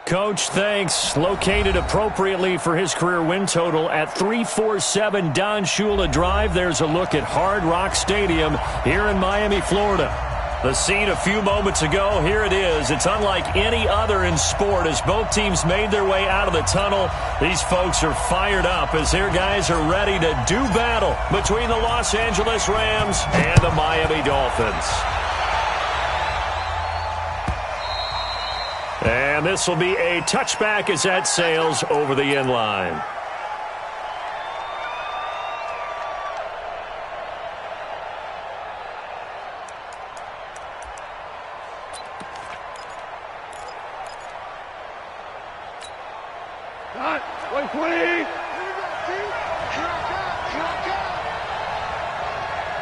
Coach, thanks. Located appropriately for his career win total at 347 Don Shula Drive. There's a look at Hard Rock Stadium here in Miami, Florida. The scene a few moments ago, here it is. It's unlike any other in sport as both teams made their way out of the tunnel. These folks are fired up as their guys are ready to do battle between the Los Angeles Rams and the Miami Dolphins. And this will be a touchback as that sails over the end line.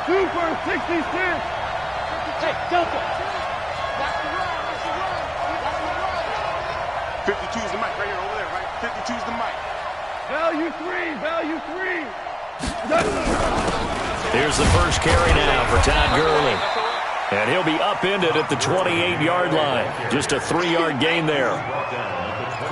Super 66. Hey, Delta. 52 is the mic right here over there, right? 52 is the mic. Value 3. Here's the first carry now for Todd Gurley. And he'll be upended at the 28-yard line. Just a 3-yard gain there.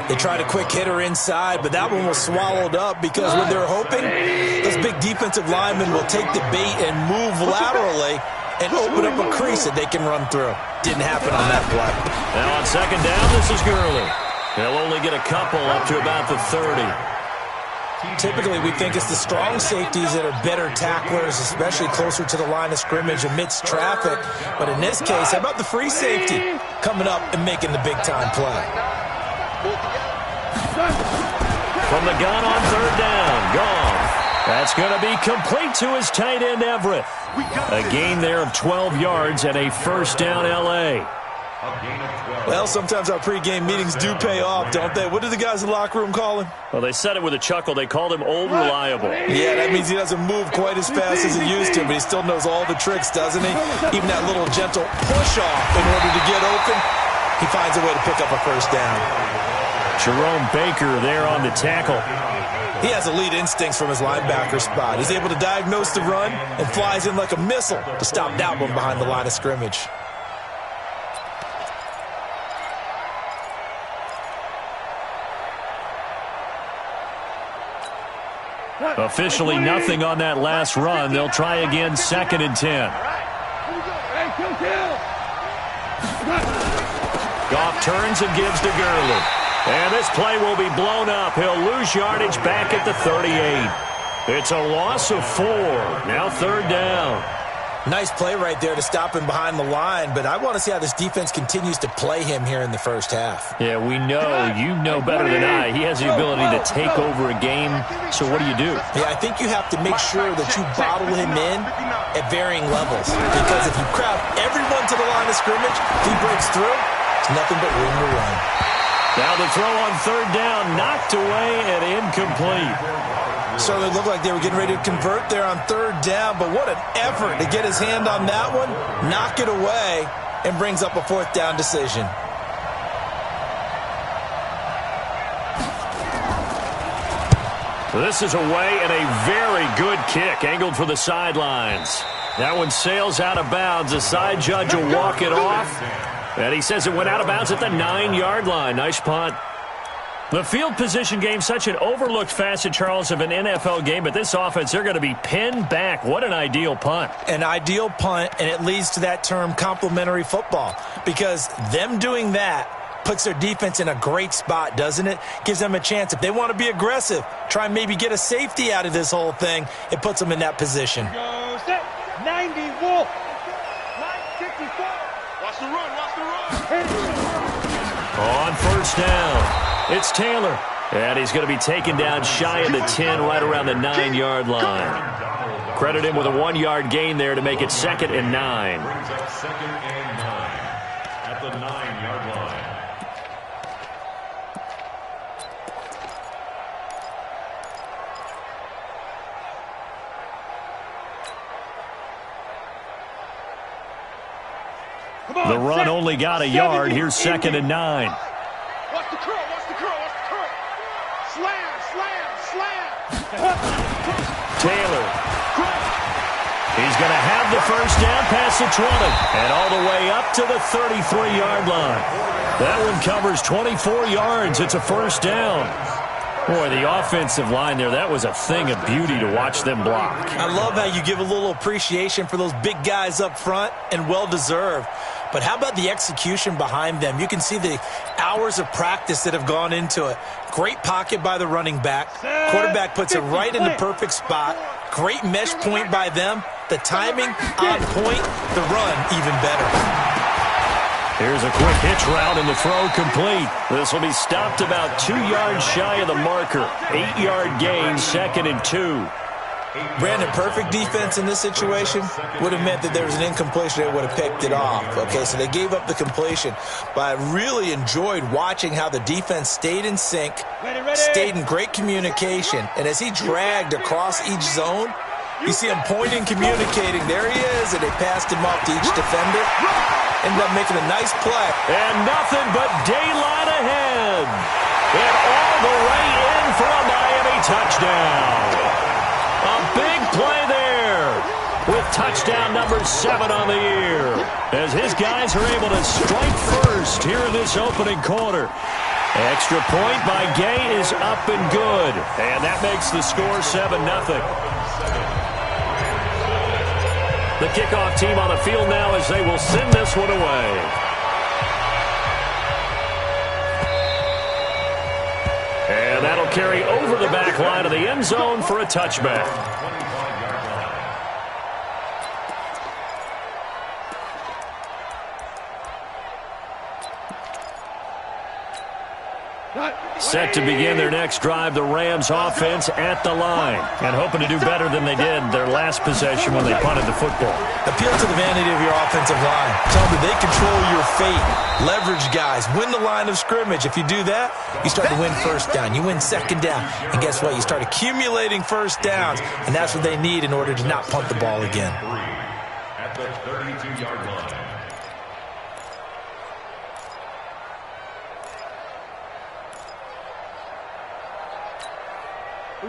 They tried a quick hitter inside, but that one was swallowed up because what they're hoping, those big defensive linemen will take the bait and move laterally and open up a crease that they can run through. Didn't happen on that play. Now on second down, this is Gurley. He'll only get a couple up to about the 30. Typically, we think it's the strong safeties that are better tacklers, especially closer to the line of scrimmage amidst traffic. But in this case, how about the free safety coming up and making the big-time play? From the gun on third down, gone. That's going to be complete to his tight end, Everett. A gain there of 12 yards and a first down, L.A. Well, sometimes our pregame meetings do pay off, don't they? What do the guys in the locker room call him? Well, they said it with a chuckle. They called him Old Reliable. Yeah, that means he doesn't move quite as fast as he used to, but he still knows all the tricks, doesn't he? Even that little gentle push-off in order to get open, he finds a way to pick up a first down. Jerome Baker there on the tackle. He has elite instincts from his linebacker spot. He's able to diagnose the run and flies in like a missile to stop that one behind the line of scrimmage. Officially nothing on that last run. They'll try again, 2nd and 10. Goff turns and gives to Gurley. And this play will be blown up. He'll lose yardage back at the 38. It's a loss of 4. Now 3rd down. Nice play right there to stop him behind the line, but I want to see how this defense continues to play him here in the first half. Yeah, we know. You know better than I. He has the ability to take over a game, so what do you do? Yeah, I think you have to make sure that you bottle him in at varying levels, because if you crowd everyone to the line of scrimmage, if he breaks through, it's nothing but room to run. Now the throw on 3rd down, knocked away and incomplete. Certainly looked like they were getting ready to convert there on 3rd down, but what an effort to get his hand on that one, knock it away, and brings up a 4th down decision. This is away and a very good kick, angled for the sidelines. That one sails out of bounds. The side judge will walk it off, and he says it went out of bounds at the 9-yard line. Nice punt. The field position game, such an overlooked facet, Charles, of an NFL game, but this offense, they're going to be pinned back. What an ideal punt. An ideal punt, and it leads to that term complementary football, because them doing that puts their defense in a great spot, doesn't it? Gives them a chance. If they want to be aggressive, try and maybe get a safety out of this whole thing, it puts them in that position. Go set. 90 Wolf. 954. Watch the run. On 1st down. It's Taylor, and he's going to be taken down shy of the 10, right around the 9-yard line. Credit him with a 1-yard gain there to make it 2nd and 9. Brings up 2nd and 9 at the 9-yard line. The run only got a yard. Here's 2nd and 9. Watch the curl. Slam. Taylor. He's going to have the first down past the 20 and all the way up to the 33-yard line. That one covers 24 yards. It's a first down. Boy, the offensive line there, that was a thing of beauty to watch them block. I love how you give a little appreciation for those big guys up front, and well-deserved. But how about the execution behind them? You can see the hours of practice that have gone into it. Great pocket by the running back. Quarterback puts it right in the perfect spot. Great mesh point by them. The timing on point. The run even better. Here's a quick hitch route and the throw complete. This will be stopped about 2 yards shy of the marker. 8-yard gain, 2nd and 2. Brandon, perfect defense in this situation would have meant that there was an incompletion. They would have picked it off. Okay, so they gave up the completion. But I really enjoyed watching how the defense stayed in sync, stayed in great communication. And as he dragged across each zone, you see him pointing, communicating. There he is, and they passed him off to each defender. Ended up making a nice play. And nothing but daylight ahead. And all the way in for a Miami touchdown. A big play there with touchdown number 7 on the year. As his guys are able to strike first here in this opening quarter. Extra point by Gay is up and good. And that makes the score 7-0. The kickoff team on the field now as they will send this one away. And that'll carry over the back line of the end zone for a touchback. Set to begin their next drive, the Rams offense at the line. And hoping to do better than they did their last possession when they punted the football. Appeal to the vanity of your offensive line. Tell them they control your fate. Leverage guys. Win the line of scrimmage. If you do that, you start to win first down. You win second down. And guess what? You start accumulating first downs. And that's what they need in order to not punt the ball again. At the 32-yard line.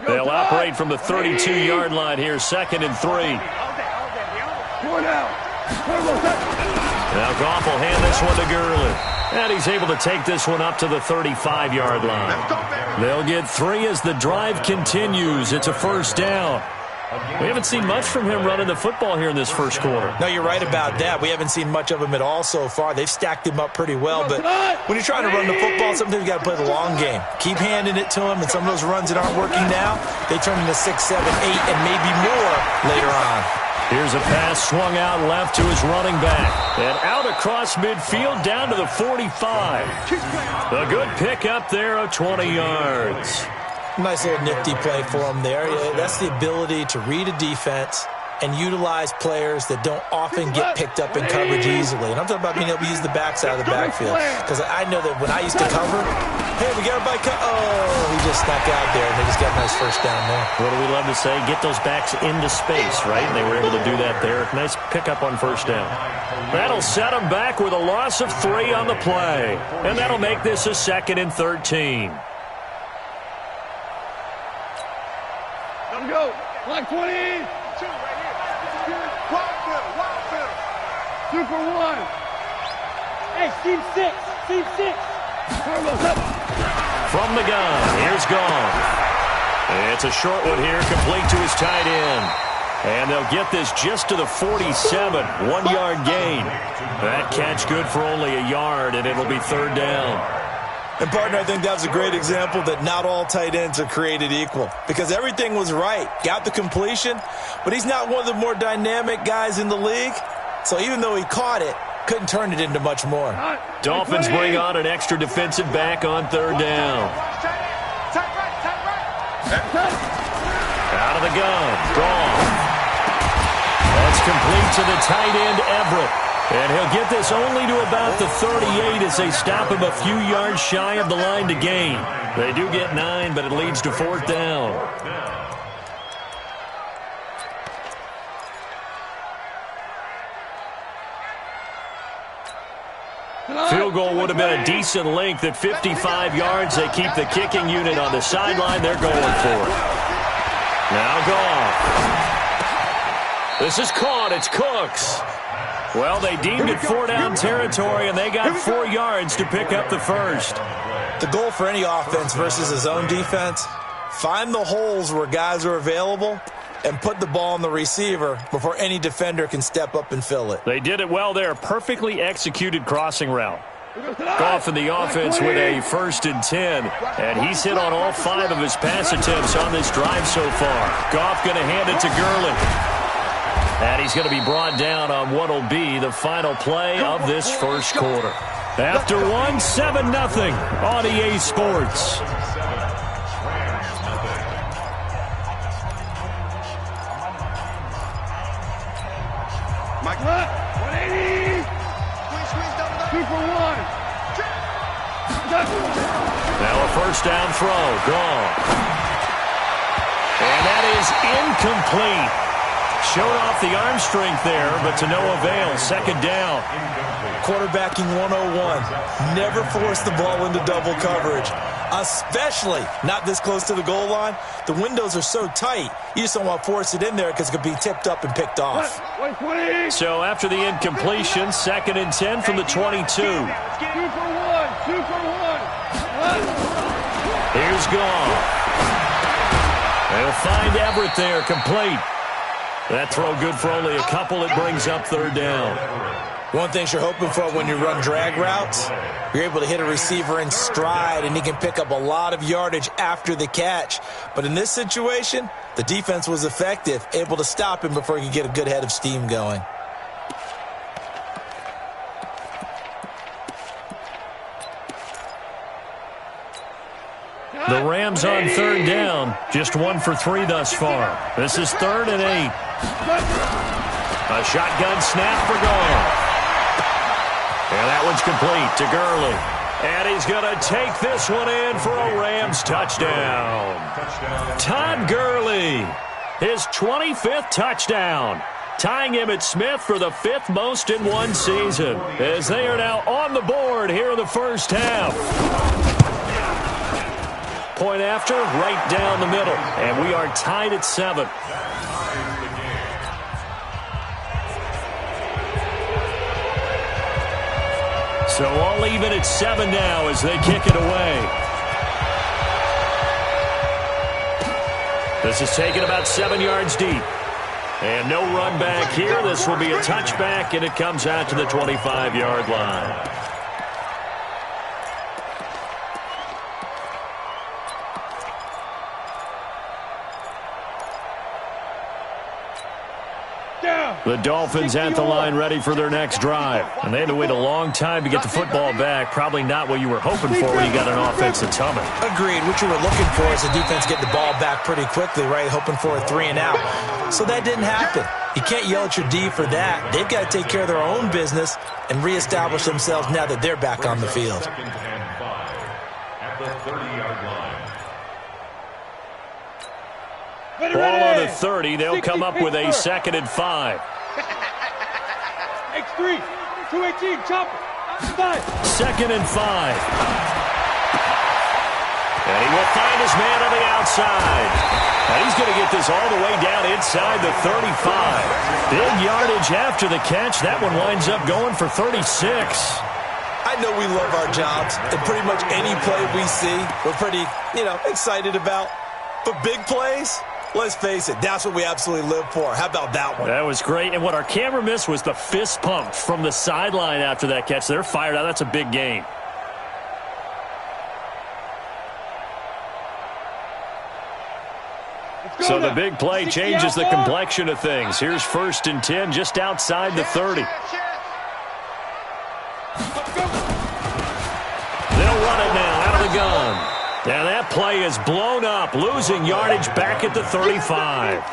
They'll operate from the 32-yard line here, 2nd and 3. Now Goff will hand this one to Gurley. And he's able to take this one up to the 35-yard line. They'll get 3 as the drive continues. It's a first down. We haven't seen much from him running the football here in this first quarter. No, you're right about that. We haven't seen much of him at all so far. They've stacked him up pretty well. But when you're trying to run the football, sometimes you got to play the long game. Keep handing it to him, and some of those runs that aren't working now, they turn into 6, 7, 8, and maybe more later on. Here's a pass swung out left to his running back. And out across midfield down to the 45. A good pick up there of 20 yards. Nice little nifty play for him there. Yeah, that's the ability to read a defense and utilize players that don't often get picked up in coverage easily. And I'm talking about being able to use the backside of the backfield. Because I know that when I used to cover, hey, we got everybody he just snuck out there, and they just got a nice first down there. What do we love to say? Get those backs into space, right? And they were able to do that there. Nice pickup on first down. That'll set them back with a loss of 3 on the play. And that'll make this a 2nd and 13. Let him go. Clock 20. 2 right here. Super 1. Hey, team 6. Team 6. Carlos up. From the gun, here's Goff. It's a short one here, complete to his tight end. And they'll get this just to the 47, 1-yard gain. That catch good for only a yard, and it'll be 3rd down. And, partner, I think that was a great example that not all tight ends are created equal. Because everything was right. Got the completion, but he's not one of the more dynamic guys in the league. So even though he caught it, couldn't turn it into much more. Dolphins bring on an extra defensive back on 3rd down. Out of the gun, Goff. That's complete to the tight end, Everett. And he'll get this only to about the 38 as they stop him a few yards shy of the line to gain. They do get 9, but it leads to 4th down. Field goal would have been a decent length at 55 yards. They keep the kicking unit on the sideline. They're going for it. Now Goff. This is caught. It's Cooks. Well, they deemed it 4-down territory, and they got 4 yards to pick up the first. The goal for any offense versus a zone defense, find the holes where guys are available and put the ball on the receiver before any defender can step up and fill it. They did it well there. Perfectly executed crossing route. Goff in the offense with a 1st and 10. And he's hit on all 5 of his pass attempts on this drive so far. Goff going to hand it to Gurley. And he's going to be brought down on what will be the final play of this first quarter. After 1, 7-0 on EA Sports. Mike, 180. Squeeze, double. 2 for 1. Now a 1st down throw. Gone. And that is incomplete. Showed off the arm strength there, but to no avail. 2nd down. Quarterbacking 101. Never force the ball into double coverage, especially not this close to the goal line. The windows are so tight, you just don't want to force it in there because it could be tipped up and picked off. So after the incompletion, 2nd and 10 from the 22. 2 for 1. 2 for 1. Here's Goff. They'll find Everett there, complete. That throw good for only a couple. It brings up 3rd down. One thing you're hoping for when you run drag routes, you're able to hit a receiver in stride, and he can pick up a lot of yardage after the catch. But in this situation, the defense was effective, able to stop him before he could get a good head of steam going. The Rams on 3rd down, just 1 for 3 thus far. This is 3rd and 8. A shotgun snap for Goff. And that one's complete to Gurley. And he's going to take this one in for a Rams touchdown. Todd Gurley, his 25th touchdown, tying Emmitt Smith for the 5th most in one season, as they are now on the board here in the first half. Point after, right down the middle. And we are tied at 7. So all even at 7 now as they kick it away. This is taken about 7 yards deep. And no run back here. This will be a touchback, and it comes out to the 25-yard line. The Dolphins at the line ready for their next drive. And they had to wait a long time to get the football back. Probably not what you were hoping for when you got an offense that's humming. Agreed. What you were looking for is the defense getting the ball back pretty quickly, right? Hoping for a 3 and out. So that didn't happen. You can't yell at your D for that. They've got to take care of their own business and reestablish themselves now that they're back on the field. At the 30-yard line. Ball on the 30. They'll come up with a 2nd and 5. X3, 218, chopper, 5. 2nd and 5. And he will find his man on the outside. And he's going to get this all the way down inside the 35. Big yardage after the catch. That one winds up going for 36. I know we love our jobs, and pretty much any play we see, we're pretty, excited about. But big plays, let's face it, that's what we absolutely live for. How about that one? That was great. And what our camera missed was the fist pump from the sideline after that catch. They're fired out. That's a big gain. So the big play changes the complexion of things. Here's 1st and 10 just outside the 30. They'll run it now out of the gun. Now that play is blown up, losing yardage back at the 35.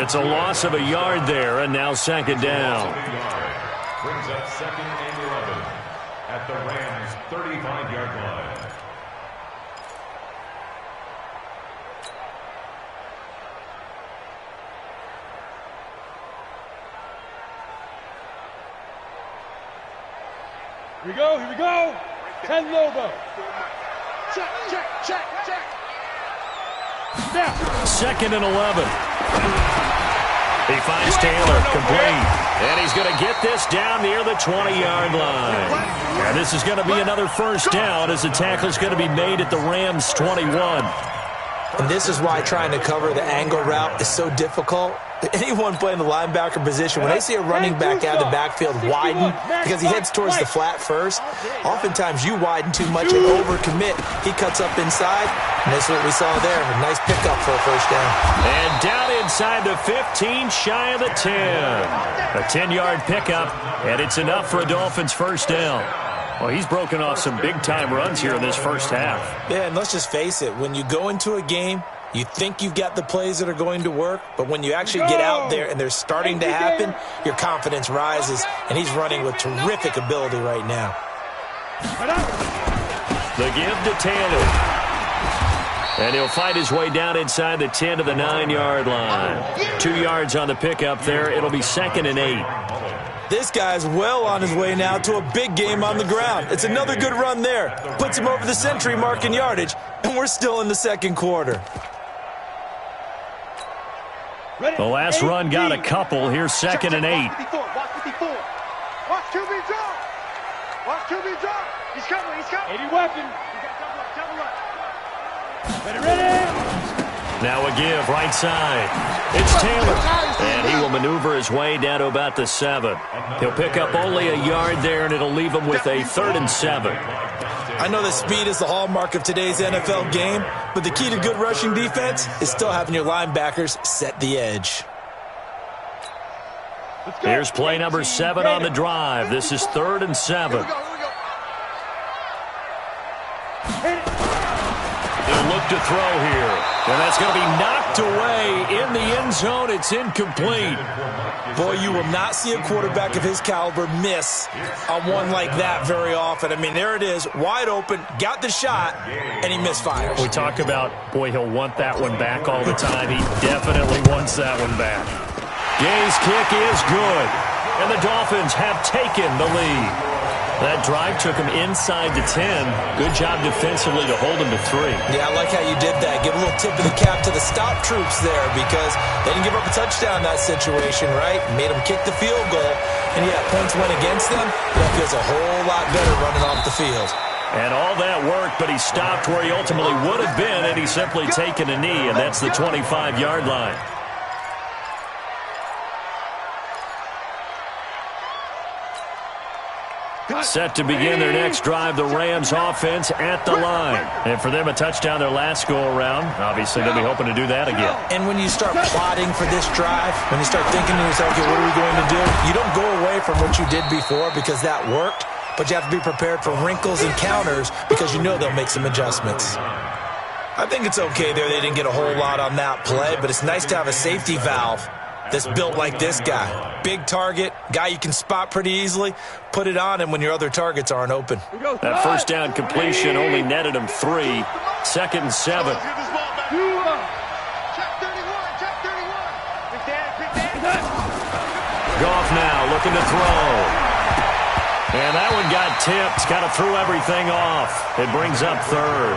It's a loss of a yard there, and now 2nd down. Brings up 2nd and 11 at the Rams' 35-yard line. Here we go. 10 Lobo. Check. Now. 2nd and 11. He finds Taylor, complete. And he's going to get this down near the 20-yard line. And this is going to be another first down as the tackle's going to be made at the Rams' 21. And this is why trying to cover the angle route is so difficult. Anyone playing the linebacker position, when they see a running back out of the backfield widen because he heads towards the flat first, oftentimes you widen too much and overcommit. He cuts up inside, and that's what we saw there. A nice pickup for a first down. And down inside the 15, shy of the 10. A 10-yard pickup, and it's enough for a Dolphins first down. Well, he's broken off some big-time runs here in this first half. Yeah, and let's just face it. When you go into a game, you think you've got the plays that are going to work, but when you actually get out there and they're starting to happen, your confidence rises, and he's running with terrific ability right now. The give to Taylor. And he'll find his way down inside the 10 to the 9-yard line. 2 yards on the pickup there. It'll be 2nd and 8. This guy's well on his way now to a big game on the ground. It's another good run there. Puts him over the century mark in yardage, and we're still in the second quarter. The last run got a couple. Here's 2nd and 8. Watch QB drop. Watch QB drop. He's coming. He's coming. 80 weapon. Double up. Ready. Now a give right side. It's Taylor. And he will maneuver his way down to about the 7. He'll pick up only a yard there, and it'll leave him with a 3rd and 7. I know that speed is the hallmark of today's NFL game, but the key to good rushing defense is still having your linebackers set the edge. Here's play number 7 on the drive. This is 3rd and 7. He'll look to throw here. And that's going to be knocked away in the end zone. It's incomplete. Boy, you will not see a quarterback of his caliber miss on one like that very often. I mean, there it is, wide open, got the shot, and he misfires. We talk about, boy, he'll want that one back all the time. He definitely wants that one back. Gay's kick is good, and the Dolphins have taken the lead. That drive took him inside the 10. Good job defensively to hold him to 3. Yeah, I like how you did that. Give a little tip of the cap to the stop troops there because they didn't give up a touchdown in that situation, right? Made them kick the field goal. And, yeah, points went against them. That feels a whole lot better running off the field. And all that worked, but he stopped where he ultimately would have been, and he's simply taken a knee, and that's the 25-yard line. Set to begin their next drive, the Rams offense at the line. And for them, a touchdown their last go-around. Obviously, they'll be hoping to do that again. And when you start plotting for this drive, when you start thinking to yourself, okay, what are we going to do? You don't go away from what you did before because that worked, but you have to be prepared for wrinkles and counters because you know they'll make some adjustments. I think it's okay there. They didn't get a whole lot on that play, but it's nice to have a safety valve that's built like this guy. Big target, guy you can spot pretty easily. Put it on him when your other targets aren't open. That first down completion only netted him 3. 2nd and 7. Check 31. Check 31. Goff now looking to throw. And that one got tipped. Kind of threw everything off. It brings up 3rd.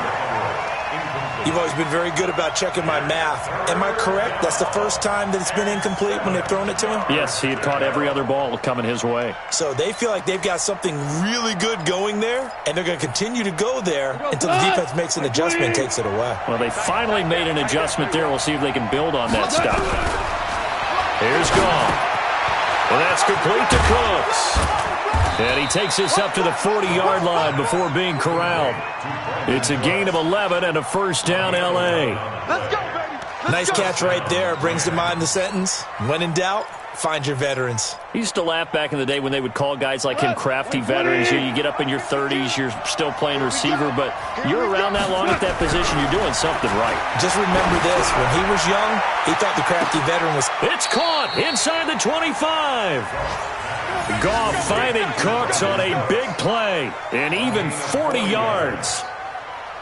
You've always been very good about checking my math. Am I correct? That's the first time that it's been incomplete when they've thrown it to him? Yes, he had caught every other ball coming his way. So they feel like they've got something really good going there, and they're going to continue to go there until the defense makes an adjustment and takes it away. Well, they finally made an adjustment there. We'll see if they can build on that stuff. Here's Goff. And that's complete to Cooks. And he takes this up to the 40-yard line before being corralled. It's a gain of 11 and a first down, L.A. Let's go, baby. Nice catch right there. Brings to mind the sentence, when in doubt, find your veterans. He used to laugh back in the day when they would call guys like him crafty veterans. You get up in your 30s, you're still playing receiver, but you're around that long at that position, you're doing something right. Just remember this. When he was young, he thought the crafty veteran was... It's caught inside the 25. Goff finding Cooks on a big play, and even 40 yards.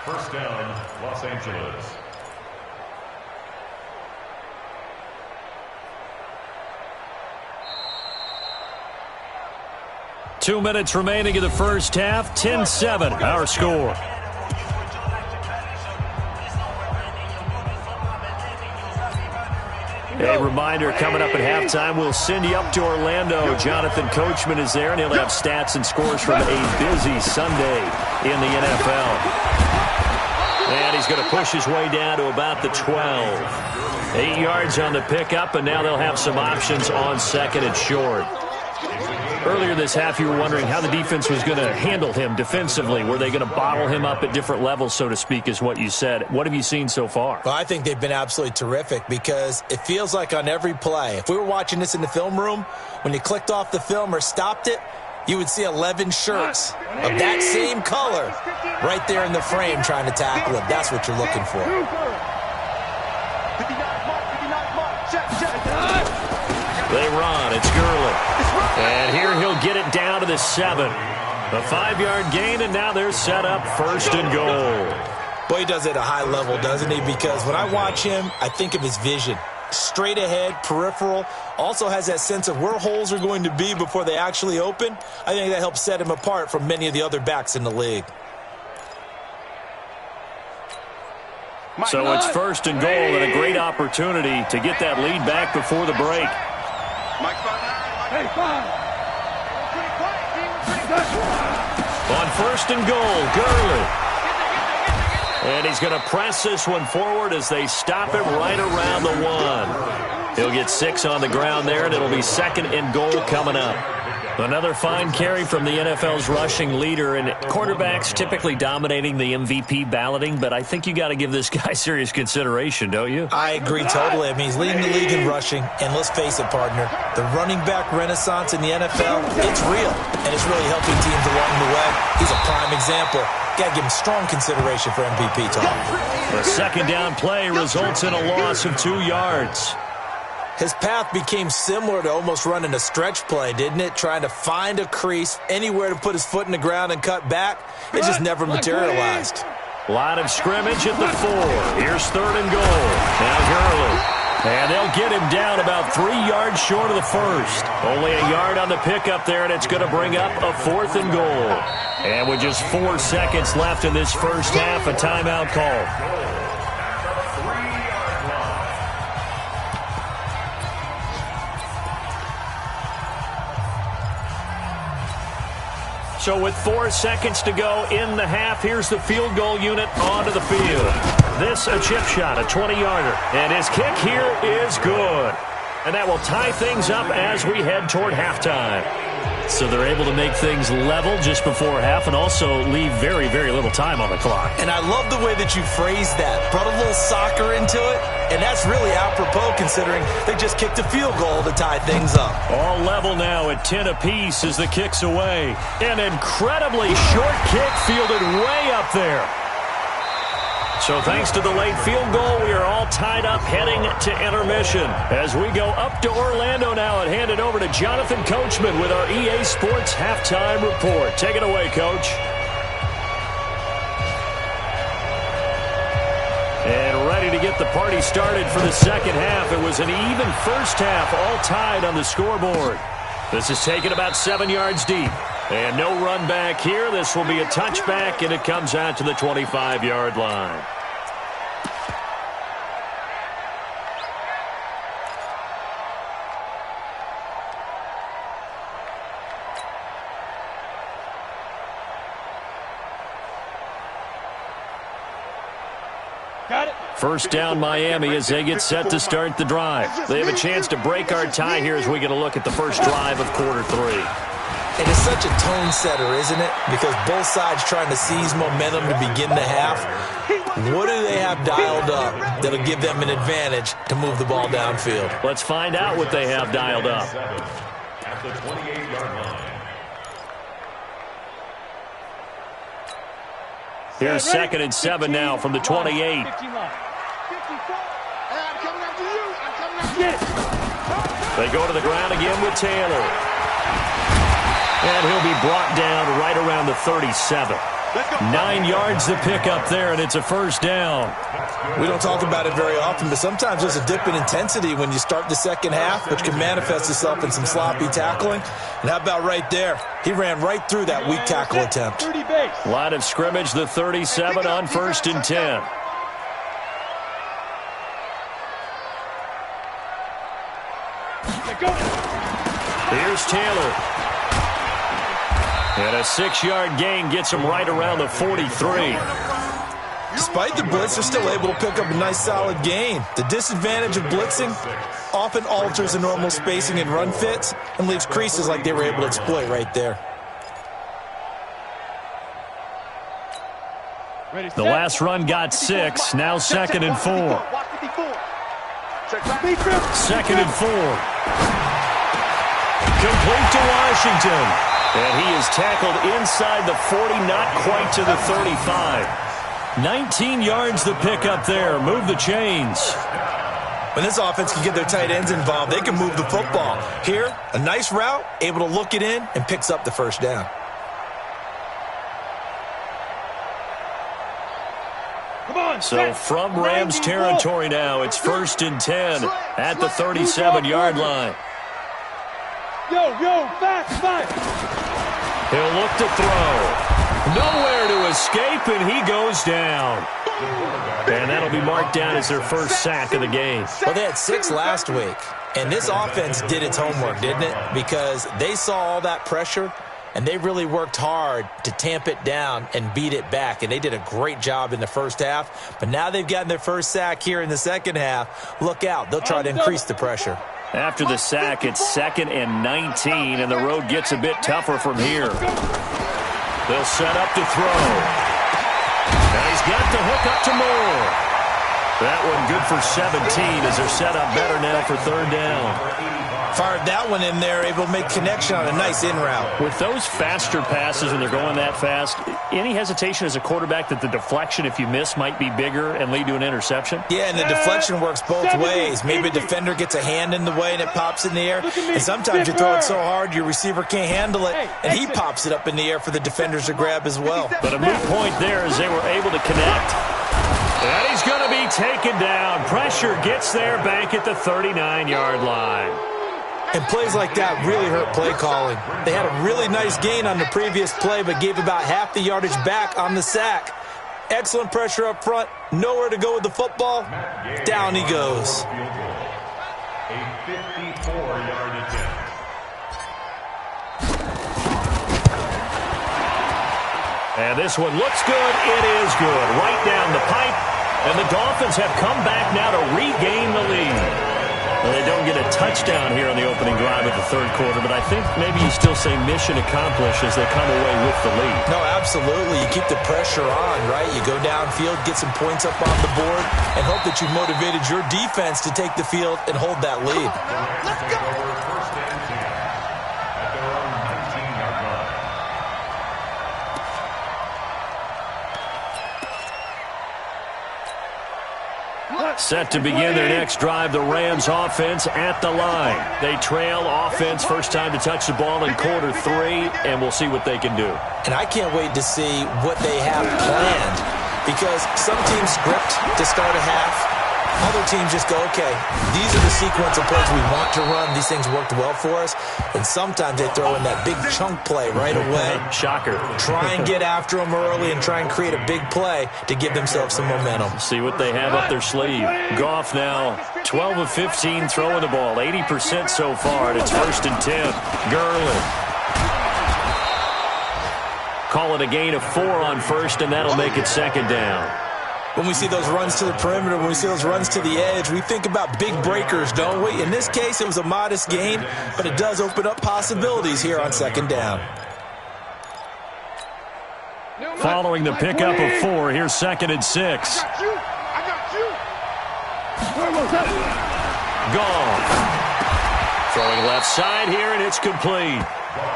First down, Los Angeles. Two minutes remaining in the first half. 10-7, our score. A reminder, coming up at halftime, we'll send you up to Orlando. Jonathan Coachman is there, and he'll have stats and scores from a busy Sunday in the NFL. And he's going to push his way down to about the 12. 8 yards on the pickup, and now they'll have some options on second and short. Earlier this half, you were wondering how the defense was going to handle him defensively. Were they going to bottle him up at different levels, so to speak, is what you said. What have you seen so far? Well, I think they've been absolutely terrific because it feels like on every play, if we were watching this in the film room, when you clicked off the film or stopped it, you would see 11 shirts of that same color right there in the frame trying to tackle him. That's what you're looking for. They run. It's Gurley. And here he'll get it down to the 7. A 5-yard gain, and now they're set up first and goal. Boy, he does it at a high level, doesn't he? Because when I watch him, I think of his vision. Straight ahead, peripheral, also has that sense of where holes are going to be before they actually open. I think that helps set him apart from many of the other backs in the league. So it's first and goal and a great opportunity to get that lead back before the break. On first and goal, Gurley. And he's going to press this one forward as they stop him right around the 1. He'll get 6 on the ground there, and it'll be second and goal coming up. Another fine carry from the NFL's rushing leader, and quarterbacks typically dominating the MVP balloting, but I think you got to give this guy serious consideration, don't you? I agree totally. I mean, he's leading the league in rushing, and let's face it, partner, the running back renaissance in the NFL, it's real, and it's really helping teams along the way. He's a prime example. Got to give him strong consideration for MVP talk. The second down play results in a loss of 2 yards. His path became similar to almost running a stretch play, didn't it? Trying to find a crease, anywhere to put his foot in the ground and cut back. It just never materialized. Line of scrimmage at the 4. Here's third and goal. Now Gurley. And they'll get him down about 3 yards short of the first. Only a yard on the pickup there, and it's going to bring up a 4th and goal. And with just 4 seconds left in this first half, a timeout call. So with 4 seconds to go in the half, here's the field goal unit onto the field. This a chip shot, a 20-yarder. And his kick here is good. And that will tie things up as we head toward halftime. So they're able to make things level just before half and also leave very, very little time on the clock. And I love the way that you phrased that. Brought a little soccer into it, and that's really apropos considering they just kicked a field goal to tie things up. All level now at 10 apiece as the kick's away. An incredibly short kick fielded way up there. So thanks to the late field goal, we are all tied up heading to intermission. As we go up to Orlando now and hand it over to Jonathan Coachman with our EA Sports Halftime Report. Take it away, Coach. And ready to get the party started for the second half. It was an even first half, all tied on the scoreboard. This is taken about 7 yards deep. And no run back here. This will be a touchback, and it comes out to the 25-yard line. First down Miami as they get set to start the drive. They have a chance to break our tie here as we get a look at the first drive of quarter 3. And it's such a tone setter, isn't it? Because both sides trying to seize momentum to begin the half. What do they have dialed up that'll give them an advantage to move the ball downfield? Let's find out what they have dialed up. At the 28-yard line. Here's second and 7 now from the 28. They go to the ground again with Taylor. And he'll be brought down right around the 37. 9 yards to pick up there, and it's a first down. We don't talk about it very often, but sometimes there's a dip in intensity when you start the second half, which can manifest itself in some sloppy tackling. And how about right there? He ran right through that weak tackle attempt. Line of scrimmage, the 37 on first and 10. Here's Taylor. And a 6-yard gain gets him right around the 43. Despite the blitz, they're still able to pick up a nice solid gain. The disadvantage of blitzing often alters the normal spacing and run fits and leaves creases like they were able to exploit right there. The last run got 6, now 2nd and 4. 2nd and 4. Complete to Washington. And he is tackled inside the 40, not quite to the 35. 19 yards the pickup there. Move the chains. When this offense can get their tight ends involved, they can move the football. Here, a nice route, able to look it in, and picks up the first down. So from Rams territory now, it's 1st and 10 at the 37-yard line. Back. He'll look to throw. Nowhere to escape, and he goes down. And that'll be marked down as their first sack of the game. Well, they had 6 last week, and this offense did its homework, didn't it? Because they saw all that pressure, and they really worked hard to tamp it down and beat it back, and they did a great job in the first half. But now they've gotten their first sack here in the second half. Look out. They'll try to increase the pressure. After the sack, it's 2nd and 19, and the road gets a bit tougher from here. They'll set up to throw. Now he's got the hook up to Moore. That one good for 17 as they're set up better now for 3rd down. Fired that one in there, able to make connection on a nice in route. With those faster passes and they're going that fast, any hesitation as a quarterback that the deflection, if you miss, might be bigger and lead to an interception? Yeah, and the deflection works both ways. Maybe a defender gets a hand in the way and it pops in the air. And sometimes you throw it so hard your receiver can't handle it, and he pops it up in the air for the defenders to grab as well. But a moot point there as they were able to connect. And he's going to be taken down. Pressure gets there back at the 39-yard line. And plays like that really hurt play calling. They had a really nice gain on the previous play, but gave about half the yardage back on the sack. Excellent pressure up front. Nowhere to go with the football. Down he goes. A 54-yard attempt. And this one looks good. It is good. Right down the pipe. And the Dolphins have come back now to regain the lead. Well, they don't get a touchdown here on the opening drive of the 3rd quarter, but I think maybe you still say mission accomplished as they come away with the lead. No, absolutely. You keep the pressure on, right? You go downfield, get some points up on the board, and hope that you've motivated your defense to take the field and hold that lead. Let's go! 1st and 10 at their own 19-yard line. Set to begin their next drive, the Rams offense at the line. They trail offense, first time to touch the ball in quarter 3, and we'll see what they can do. And I can't wait to see what they have planned, because some teams script to start a half. Other teams just go, okay, these are the sequence of plays we want to run. These things worked well for us. And sometimes they throw in that big chunk play right away. Shocker. Try and get after them early and try and create a big play to give themselves some momentum. See what they have up their sleeve. Goff now 12 of 15 throwing the ball, 80% so far, and it's 1st and 10. Gurley. Call it a gain of 4 on 1st, and that'll make it 2nd down. When we see those runs to the perimeter, when we see those runs to the edge, we think about big breakers, don't we? In this case, it was a modest gain, but it does open up possibilities here on 2nd down. Following the pickup of 4, here's 2nd and 6. Gone. Throwing left side here, and it's complete.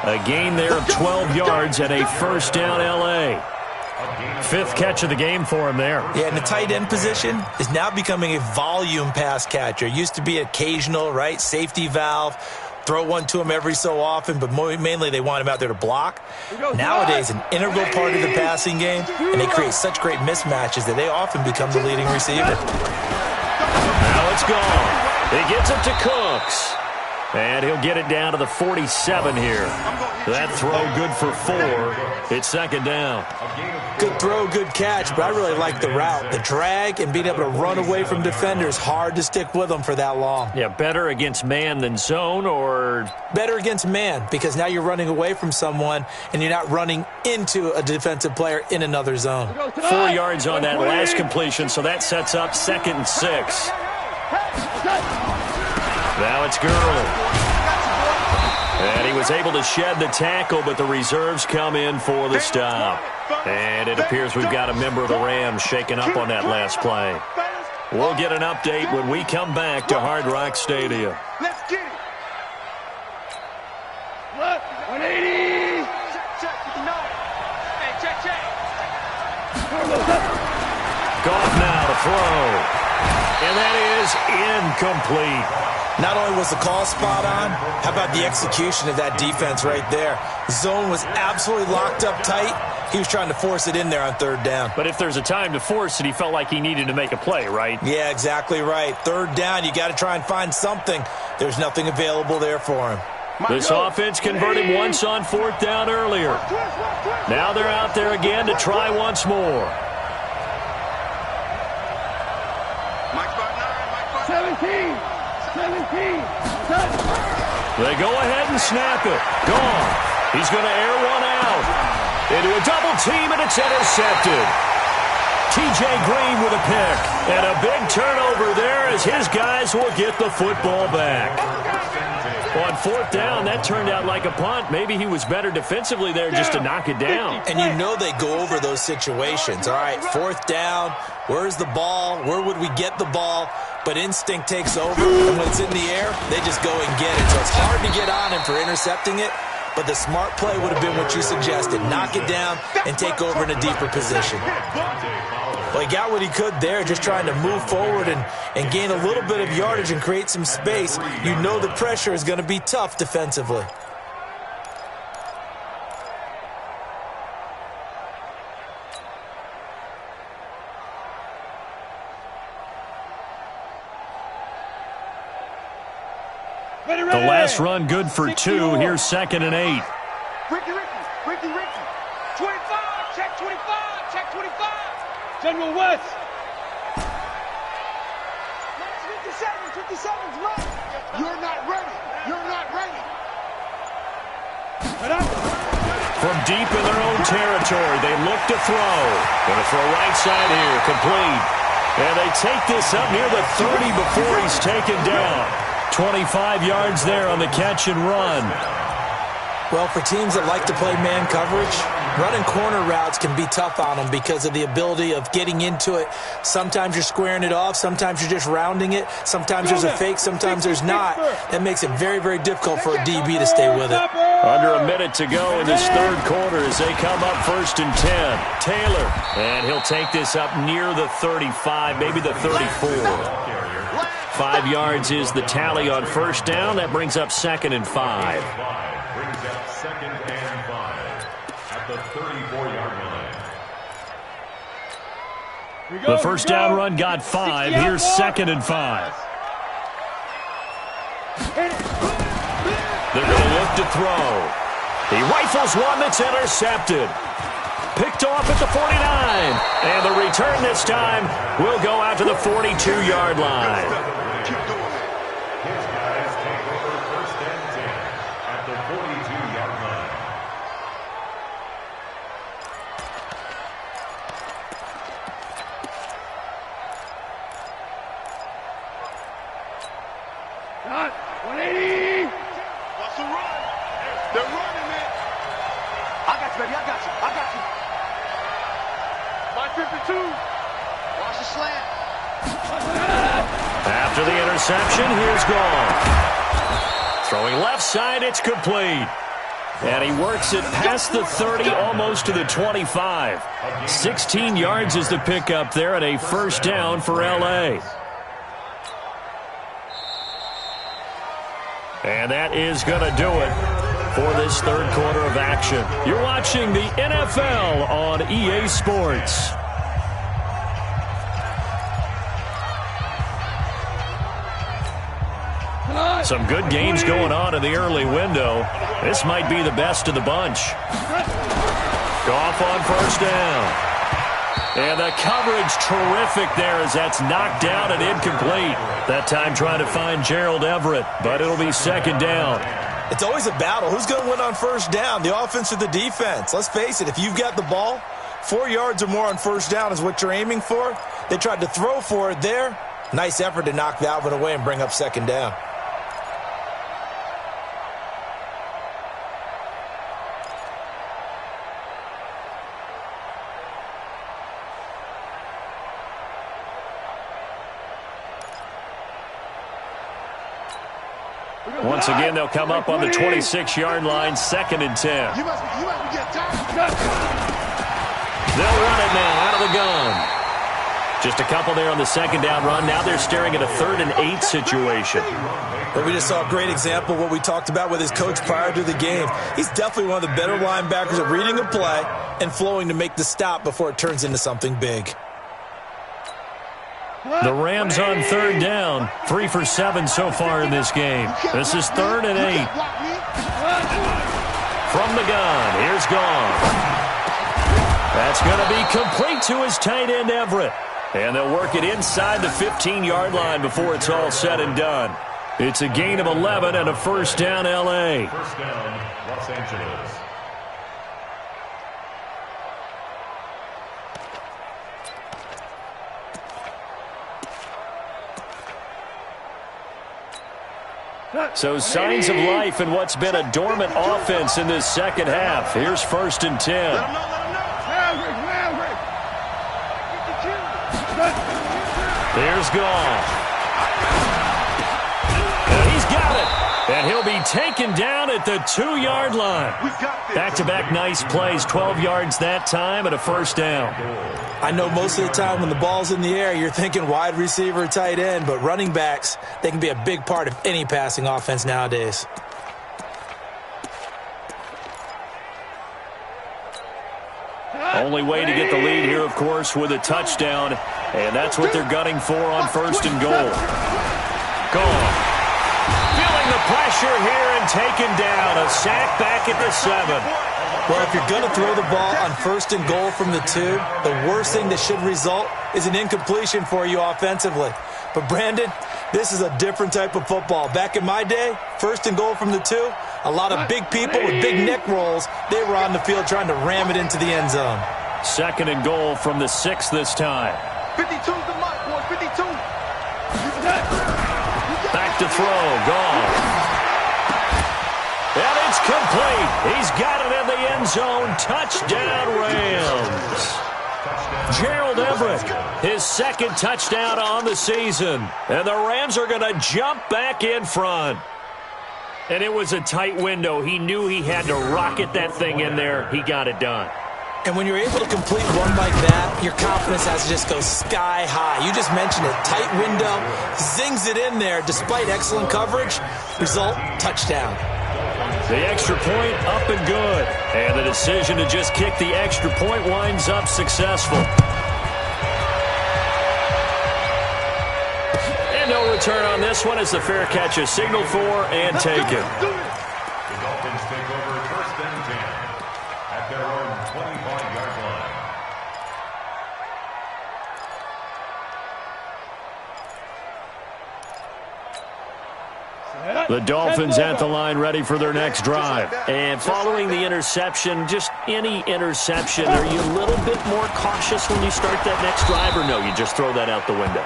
A gain there of 12 yards and a 1st down L.A. 5th catch of the game for him there. Yeah, and the tight end position is now becoming a volume pass catcher. Used to be occasional, right? Safety valve. Throw one to him every so often, but mainly they want him out there to block. Nowadays, an integral part of the passing game, and they create such great mismatches that they often become the leading receiver. Now it's gone. He gets it to Cooks. And he'll get it down to the 47 here. That throw good for 4. It's second down. Good throw, good catch, but I really like the route. The drag and being able to run away from defenders, hard to stick with them for that long. Yeah, better against man than zone, or? Better against man, because now you're running away from someone and you're not running into a defensive player in another zone. 4 yards on that last completion, so that sets up 2nd and 6. Now it's Gurley. And he was able to shed the tackle, but the reserves come in for the stop. And it appears we've got a member of the Rams shaken up on that last play. We'll get an update when we come back to Hard Rock Stadium. Let's get it. 180. Check 59. Hey, check. Goff now to throw. And that is incomplete. Not only was the call spot on, how about the execution of that defense right there? Zone was absolutely locked up tight. He was trying to force it in there on 3rd down. But if there's a time to force it, he felt like he needed to make a play, right? Yeah, exactly right. 3rd down, you got to try and find something. There's nothing available there for him. This offense converted once on 4th down earlier. Now they're out there again to try once more. 17. They go ahead and snap it. Gone. He's going to air one out. Into a double team, and it's intercepted. T.J. Green with a pick. And a big turnover there as his guys will get the football back. On 4th down, that turned out like a punt. Maybe he was better defensively there just to knock it down. And you know they go over those situations. All right, 4th down, where's the ball? Where would we get the ball? But instinct takes over, and when it's in the air, they just go and get it. So it's hard to get on him for intercepting it, but the smart play would have been what you suggested. Knock it down and take over in a deeper position. Well, he got what he could there, just trying to move forward and gain a little bit of yardage and create some space. You know the pressure is going to be tough defensively. The last run good for 2. Here's 2nd and 8. Ricky. 25. Check 25. Check 25. General West. 57's right. You're not ready. From deep in their own territory, they look to throw. Going to throw right side here, complete. And they take this up near the 30 before he's taken down. 25 yards there on the catch and run. Well, for teams that like to play man coverage, running corner routes can be tough on them because of the ability of getting into it. Sometimes you're squaring it off. Sometimes you're just rounding it. Sometimes there's a fake. Sometimes there's not. That makes it very, very difficult for a DB to stay with it. Under a minute to go in this 3rd quarter as they come up 1st and 10. Taylor, and he'll take this up near the 35, maybe the 34. 5 yards is the tally on 1st down. That brings up 2nd and 5. Brings up 2nd and 5 at the 34-yard line. The 1st down run got 5. Here's 2nd and 5. They're going to look to throw. He rifles one that's intercepted. Picked off at the 49. And the return this time will go out to the 42-yard line. His guys take over 1st and 10 at the 42-yard line. Got 180. What's the run? They're running it. I got you, baby. I got you. My 52. Watch the slant. After the interception, here's Gone. Throwing left side, it's complete. And he works it past the 30, almost to the 25. 16 yards is the pickup there, and a 1st down for L.A. And that is going to do it for this 3rd quarter of action. You're watching the NFL on EA Sports. Some good games going on in the early window. This might be the best of the bunch. Goff on first down. And the coverage terrific there as that's knocked down and incomplete. That time trying to find Gerald Everett, but it'll be second down. It's always a battle. Who's going to win on first down, the offense or the defense? Let's face it, if you've got the ball, 4 yards or more on first down is what you're aiming for. They tried to throw for it there. Nice effort to knock that one away and bring up second down. Once again, they'll come up on the 26-yard line, 2nd and 10. You must be getting tired. They'll run it now out of the gun. Just a couple there on the second down run. Now they're staring at a 3rd and 8 situation. But we just saw a great example of what we talked about with his coach prior to the game. He's definitely one of the better linebackers at reading a play and flowing to make the stop before it turns into something big. The Rams on 3rd down, 3 for 7 so far in this game. This is 3rd and 8. From the gun, here's Goff. That's going to be complete to his tight end, Everett. And they'll work it inside the 15-yard line before it's all said and done. It's a gain of 11 and a first down, L.A. First down, Los Angeles. So signs of life in what's been a dormant offense in this second half. Here's 1st and 10. Here's Goff. And he's got it. And he'll be taken down at the 2-yard line. Back-to-back nice plays, 12 yards that time and a first down. I know most of the time when the ball's in the air, you're thinking wide receiver, tight end, but running backs, they can be a big part of any passing offense nowadays. Only way to get the lead here, of course, with a touchdown, and that's what they're gunning for on 1st and goal. Goff feeling the pressure here and taken down. A sack back at the 7. Well, if you're going to throw the ball on 1st and goal from the 2, the worst thing that should result is an incompletion for you offensively. But, Brandon, this is a different type of football. Back in my day, 1st and goal from the 2, a lot of big people with big neck rolls, they were on the field trying to ram it into the end zone. 2nd and goal from the 6 this time. 52's the mark, boy, 52. Back to throw, Goff. And it's complete. He's got it in the end zone. Touchdown, Rams. Gerald Everett, his 2nd touchdown on the season. And the Rams are going to jump back in front. And it was a tight window. He knew he had to rocket that thing in there. He got it done. And when you're able to complete one like that, your confidence has to just go sky high. You just mentioned it. Tight window, zings it in there despite excellent coverage. Result, touchdown. The extra point up and good. And the decision to just kick the extra point winds up successful. And no return on this one as the fair catch is signaled for and taken. The Dolphins take over 1st and 10 at their own 25-yard line. The Dolphins at the line ready for their next drive. And following the interception, just any interception, are you a little bit more cautious when you start that next drive, or no, you just throw that out the window?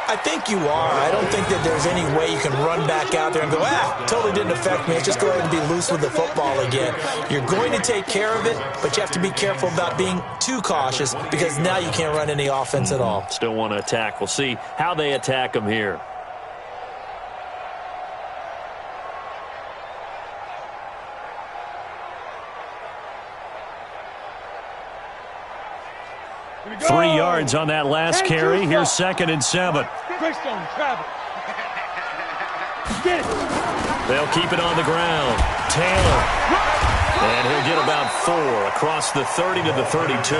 I think you are. I don't think that there's any way you can run back out there and go, totally didn't affect me. Let's just go ahead and be loose with the football again. You're going to take care of it, but you have to be careful about being too cautious because now you can't run any offense at all. Still want to attack. We'll see how they attack them here. Go. 3 yards on that last carry. Here's 2nd and 7. Greystone, travel. Get it. They'll keep it on the ground. Taylor And he'll get about 4 across the 30 to the 32.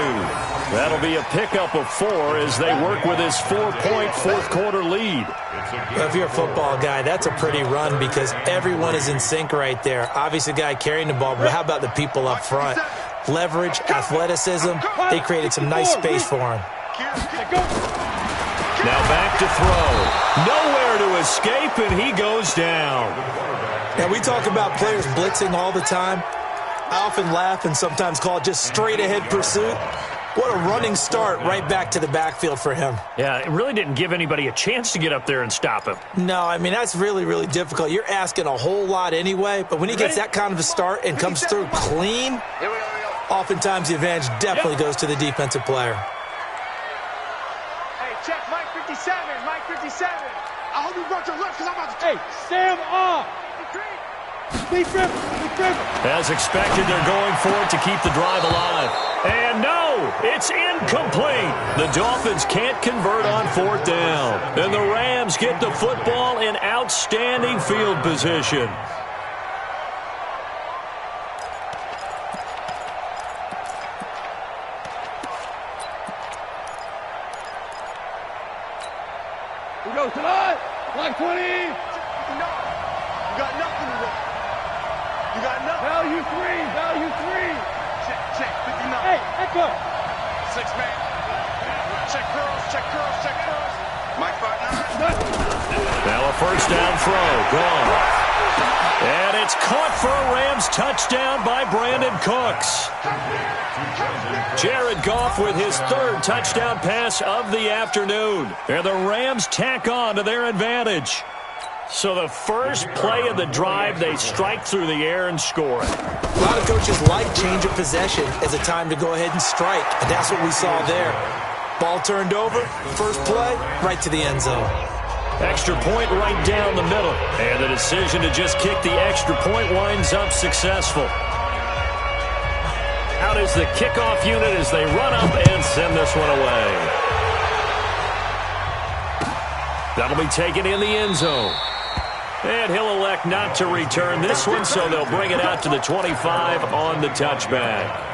That'll be a pickup of 4 as they work with his 4-point fourth-quarter lead. If you're a football guy, that's a pretty run because everyone is in sync right there. Obviously, the guy carrying the ball, but how about the people up front? Leverage, athleticism, they created some nice space for him. Now back to throw. Nowhere to escape, and he goes down. Now, we talk about players blitzing all the time. I often laugh and sometimes call it just straight-ahead pursuit. What a running start right back to the backfield for him. Yeah, it really didn't give anybody a chance to get up there and stop him. No, I mean, that's really, really difficult. You're asking a whole lot anyway, but when he gets that kind of a start and comes through clean, oftentimes the advantage definitely goes to the defensive player. Hey, check Mike 57, Mike 57. I hope you brought your left because I'm about to... Hey, Sam off. Be dribble. As expected, they're going for it to keep the drive alive. And no, it's incomplete. The Dolphins can't convert on 4th down. And the Rams get the football in outstanding field position. We go tonight. Line 20. You got nothing to do. You got nothing. Value 3. Check 59. Hey, echo. 6 man. Check curls. Mike 59. Now a first down throw. Gone. And it's caught for a Rams touchdown by Brandon Cooks. Jared Goff with his 3rd touchdown pass of the afternoon. And the Rams tack on to their advantage. So the first play of the drive, they strike through the air and score it. A lot of coaches like change of possession as a time to go ahead and strike, and that's what we saw there. Ball turned over, first play, right to the end zone. Extra point right down the middle. And the decision to just kick the extra point winds up successful. Out is the kickoff unit as they run up and send this one away. That'll be taken in the end zone. And he'll elect not to return this one, so they'll bring it out to the 25 on the touchback.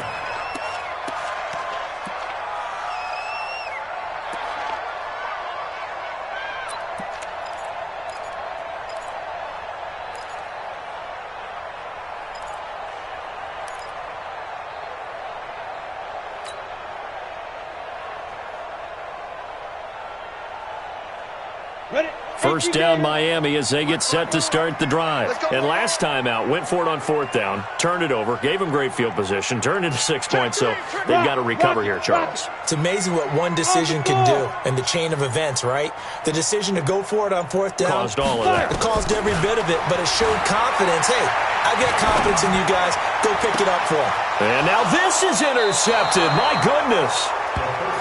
First down Miami as they get set to start the drive. And last time out, went for it on 4th down, turned it over, gave them great field position, turned it to 6 points, so they've got to recover here, Charles. It's amazing what one decision can do in the chain of events, right? The decision to go for it on 4th down. Caused all of that. It caused every bit of it, but it showed confidence. Hey, I got confidence in you guys. Go pick it up for them. And now this is intercepted. My goodness.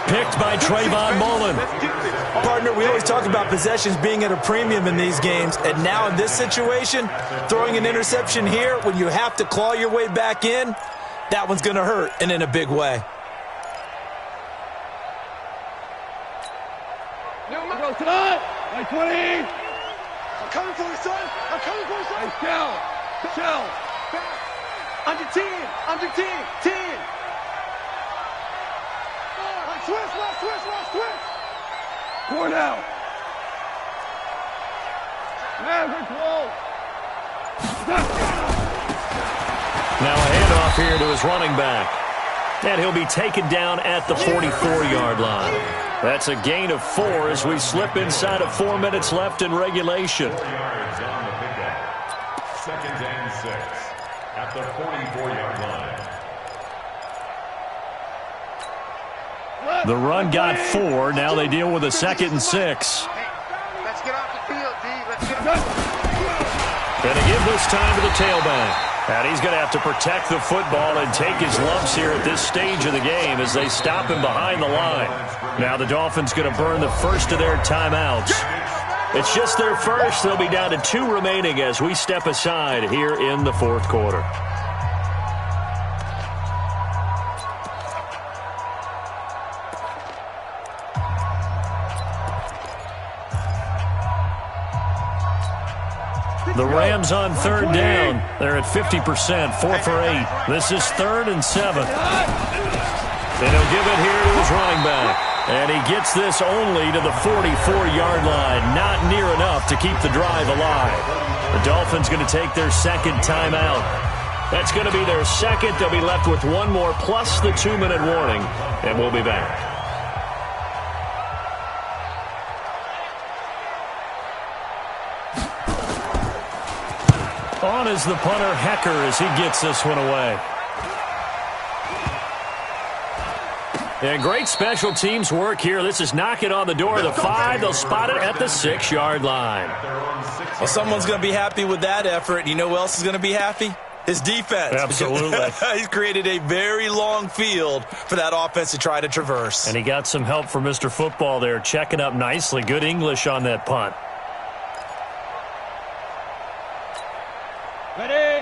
Picked by Trayvon Mullen. Partner, we always talk about possessions being at a premium in these games, and now in this situation, throwing an interception here when you have to claw your way back in, that one's going to hurt, and in a big way. Go tonight. Line 20. I'm coming for you, son. I'm coming for you, son. Hey, Shell. Under 10. 10. Switch. Cornell. Man, control. Now a handoff here to his running back. And he'll be taken down at the 44-yard line. That's a gain of 4 as we slip inside of 4 minutes left in regulation. 2nd and 6 at the 44-yard line. The run got 4. Now they deal with a 2nd and 6. Let's get off the field, D. Let's get off. And to give this time to the tailback. And he's going to have to protect the football and take his lumps here at this stage of the game as they stop him behind the line. Now the Dolphins going to burn the first of their timeouts. It's just their first. They'll be down to 2 remaining as we step aside here in the 4th quarter. The Rams on third down. They're at 50%, 4 for 8. This is 3rd and 7. And he'll give it here to his running back. And he gets this only to the 44-yard line. Not near enough to keep the drive alive. The Dolphins going to take their second timeout. That's going to be their second. They'll be left with one more plus the 2-minute warning. And we'll be back. On is the punter, Hecker, as he gets this one away. And great special teams work here. This is knocking on the door of the 5. They'll spot it at the 6-yard line. Well, someone's going to be happy with that effort. You know who else is going to be happy? His defense. Absolutely. He's created a very long field for that offense to try to traverse. And he got some help from Mr. Football there, checking up nicely. Good English on that punt.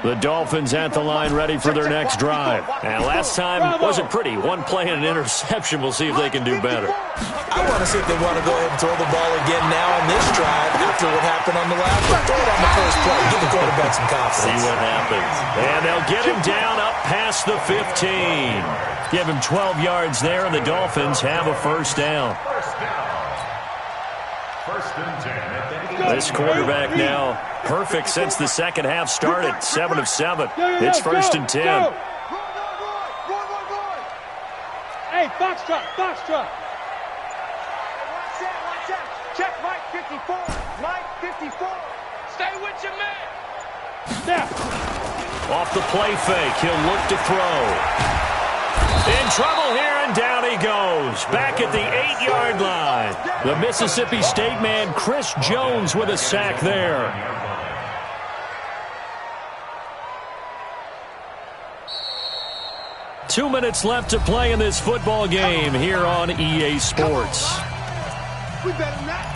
The Dolphins at the line ready for their next drive. And last time wasn't pretty. One play and an interception. We'll see if they can do better. I want to see if they want to go ahead and throw the ball again now on this drive after what happened on the last one. Throw it on the first play. Give the quarterback some confidence. See what happens. And they'll get him down up past the 15. Give him 12 yards there, and the Dolphins have a first down. First and 10. This quarterback now perfect since the second half started. 7 of 7. It's 1st and 10. Hey, Foxtrot, Foxtrot. Watch out. Check Mike 54. Mike 54. Stay with your man. Step. Off the play fake, he'll look to throw. In trouble here, and down he goes. Back at the 8-yard line. The Mississippi State man, Chris Jones, with a sack there. Two minutes left to play in this football game here on EA Sports. We better not.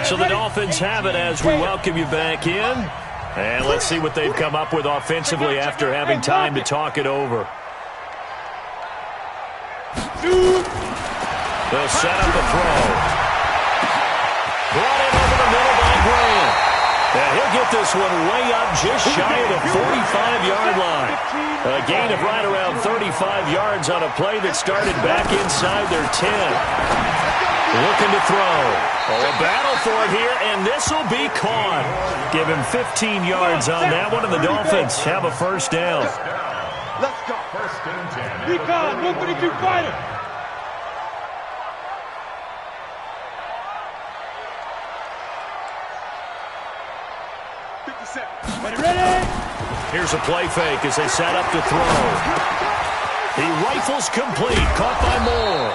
So the Dolphins have it as we welcome you back in. And let's see what they've come up with offensively after having time to talk it over. They'll set up a throw. Brought in over the middle by Graham. And he'll get this one way up just shy of the 45-yard line. A gain of right around 35 yards on a play that started back inside their 10. Looking to throw. Oh, a battle for it here, and this will be caught. Give him 15 yards on that one, and the Dolphins have a first down. Let's go. First and 10. Recon, 152 fighter. Ready? Here's a play fake as they set up to throw. He rifles complete, caught by Moore.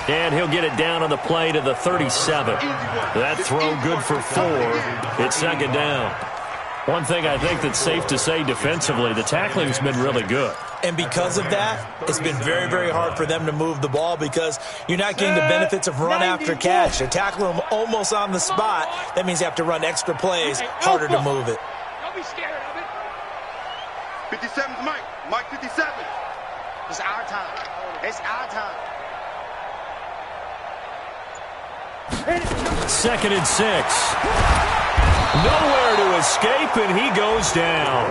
And he'll get it down on the play to the 37. That throw good for 4. It's second down. One thing I think that's safe to say defensively, the tackling's been really good. And because of that, it's been very, very hard for them to move the ball because you're not getting the benefits of run after catch. They tackle them almost on the spot. That means you have to run extra plays, harder to move it. Don't be scared of it. 57's Mike. Mike 57. It's our time. It's our time. 2nd and 6. Nowhere to escape, and he goes down.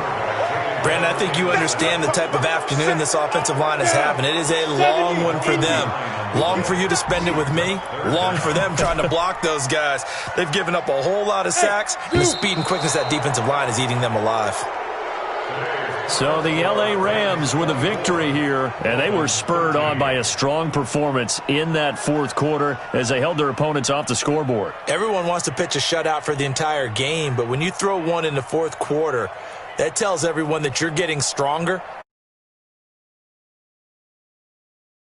Brandon, I think you understand the type of afternoon this offensive line is having. It is a long one for them. Long for you to spend it with me. Long for them trying to block those guys. They've given up a whole lot of sacks, and the speed and quickness of that defensive line is eating them alive. So the L.A. Rams with a victory here, and they were spurred on by a strong performance in that fourth quarter as they held their opponents off the scoreboard. Everyone wants to pitch a shutout for the entire game, but when you throw one in the fourth quarter, that tells everyone that you're getting stronger